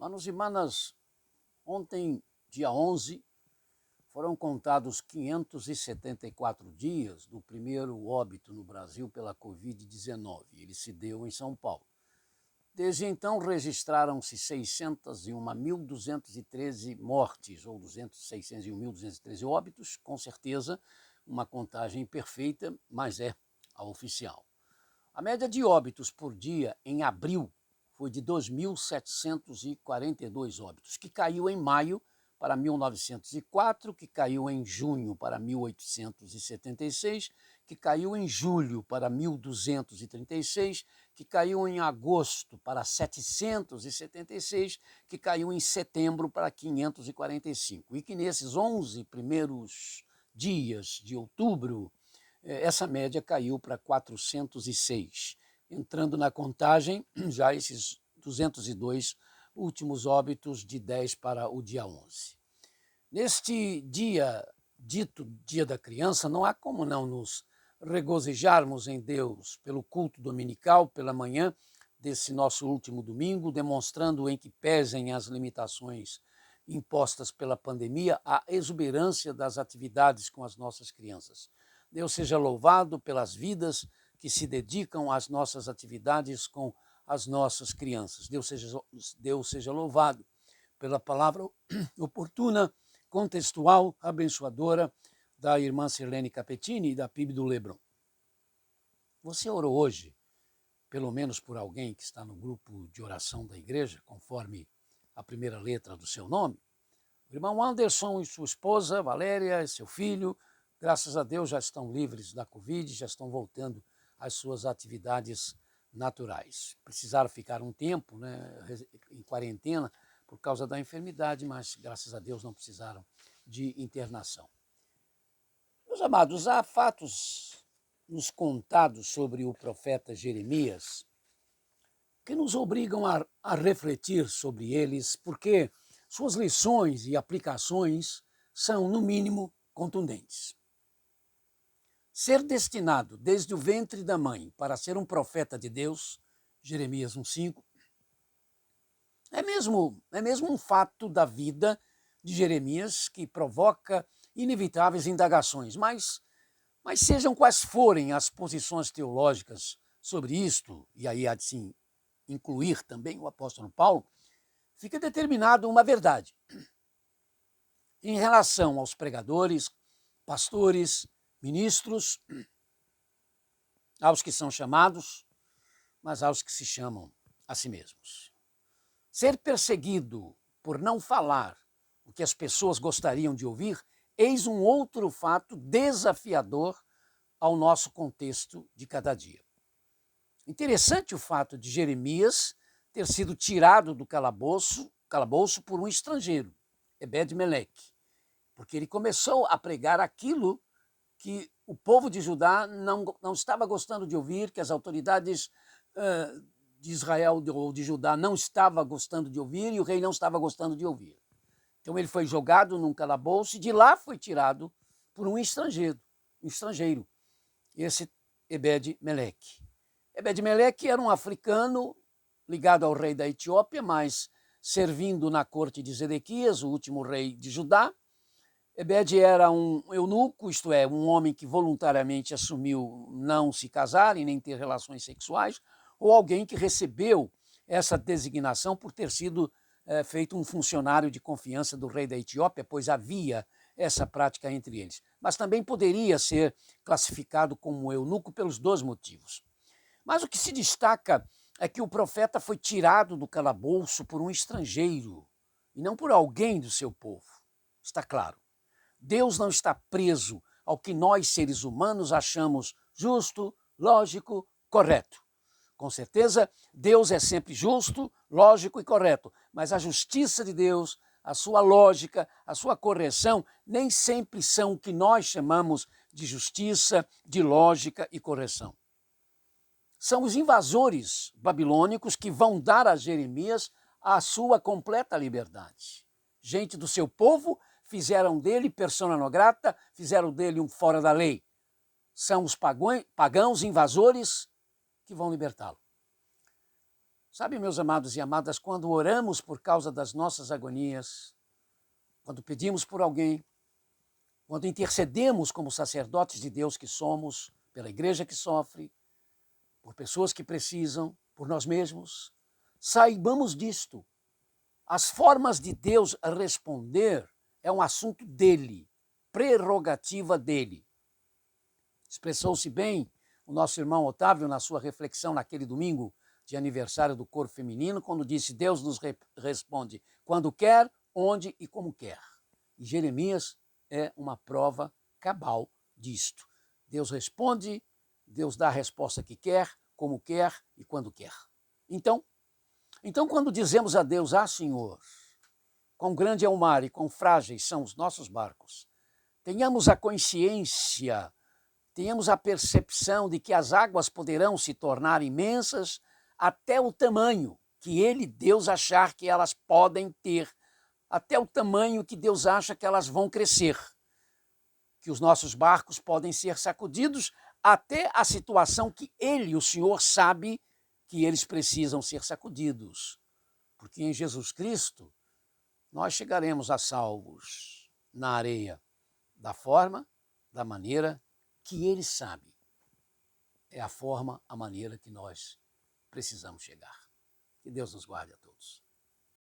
Manos e manas, ontem, dia 11, foram contados 574 dias do primeiro óbito no Brasil pela Covid-19. Ele se deu em São Paulo. Desde então, registraram-se 601.213 mortes, ou 601.213 óbitos, com certeza uma contagem perfeita, mas é a oficial. A média de óbitos por dia em abril foi de 2.742 óbitos, que caiu em maio para 1.904, que caiu em junho para 1.876, que caiu em julho para 1.236, que caiu em agosto para 776, que caiu em setembro para 545. E que nesses 11 primeiros dias de outubro, essa média caiu para 406, entrando na contagem já esses 202 últimos óbitos de 10 para o dia 11. Neste dia, dito Dia da Criança, não há como não nos regozijarmos em Deus pelo culto dominical, pela manhã desse nosso último domingo, demonstrando em que pesem as limitações impostas pela pandemia, a exuberância das atividades com as nossas crianças. Deus seja louvado pelas vidas que se dedicam às nossas atividades com as nossas crianças. Deus seja louvado pela palavra oportuna, contextual, abençoadora da irmã Sirlene Capetini e da PIB do Lebron. Você orou hoje, pelo menos por alguém que está no grupo de oração da igreja, conforme a primeira letra do seu nome? O irmão Anderson e sua esposa, Valéria, e seu filho, graças a Deus já estão livres da Covid, já estão voltando às suas atividades naturais. Precisaram ficar um tempo, em quarentena por causa da enfermidade, mas graças a Deus não precisaram de internação. Meus amados, há fatos nos contados sobre o profeta Jeremias que nos obrigam a refletir sobre eles, porque suas lições e aplicações são, no mínimo, contundentes. Ser destinado desde o ventre da mãe para ser um profeta de Deus, Jeremias 1,5, é mesmo um fato da vida de Jeremias que provoca inevitáveis indagações, mas sejam quais forem as posições teológicas sobre isto, e aí há de se incluir também o apóstolo Paulo, fica determinado uma verdade. Em relação aos pregadores, pastores, ministros, aos que são chamados, mas aos que se chamam a si mesmos. Ser perseguido por não falar o que as pessoas gostariam de ouvir, eis um outro fato desafiador ao nosso contexto de cada dia. Interessante o fato de Jeremias ter sido tirado do calabouço por um estrangeiro, Ebed-Meleque, porque ele começou a pregar aquilo que o povo de Judá não estava gostando de ouvir, que as autoridades de Israel ou de Judá não estavam gostando de ouvir e o rei não estava gostando de ouvir. Então ele foi jogado num calabouço e de lá foi tirado por um estrangeiro, esse Ebed-Meleque. Ebed-Meleque era um africano ligado ao rei da Etiópia, mas servindo na corte de Zedequias, o último rei de Judá. Ebed era um eunuco, isto é, um homem que voluntariamente assumiu não se casar e nem ter relações sexuais, ou alguém que recebeu essa designação por ter sido feito um funcionário de confiança do rei da Etiópia, pois havia essa prática entre eles. Mas também poderia ser classificado como eunuco pelos dois motivos. Mas o que se destaca é que o profeta foi tirado do calabouço por um estrangeiro e não por alguém do seu povo. Está claro. Deus não está preso ao que nós, seres humanos, achamos justo, lógico, correto. Com certeza, Deus é sempre justo, lógico e correto, mas a justiça de Deus, a sua lógica, a sua correção, nem sempre são o que nós chamamos de justiça, de lógica e correção. São os invasores babilônicos que vão dar a Jeremias a sua completa liberdade. Gente do seu povo fizeram dele persona non grata, fizeram dele um fora da lei. São os pagãos invasores que vão libertá-lo. Sabe, meus amados e amadas, quando oramos por causa das nossas agonias, quando pedimos por alguém, quando intercedemos como sacerdotes de Deus que somos, pela igreja que sofre, por pessoas que precisam, por nós mesmos, saibamos disto. As formas de Deus responder é um assunto dele, prerrogativa dele. Expressou-se bem o nosso irmão Otávio na sua reflexão naquele domingo de aniversário do coro feminino, quando disse: Deus nos responde quando quer, onde e como quer. E Jeremias é uma prova cabal disto. Deus responde, Deus dá a resposta que quer, como quer e quando quer. Então, quando dizemos a Deus: ah, Senhor, quão grande é o mar e quão frágeis são os nossos barcos, tenhamos a consciência, tenhamos a percepção de que as águas poderão se tornar imensas até o tamanho que ele, Deus, achar que elas podem ter, até o tamanho que Deus acha que elas vão crescer, que os nossos barcos podem ser sacudidos até a situação que ele, o Senhor, sabe que eles precisam ser sacudidos. Porque em Jesus Cristo nós chegaremos a salvos na areia da forma, da maneira que ele sabe. É a forma, a maneira que nós precisamos chegar. Que Deus nos guarde a todos.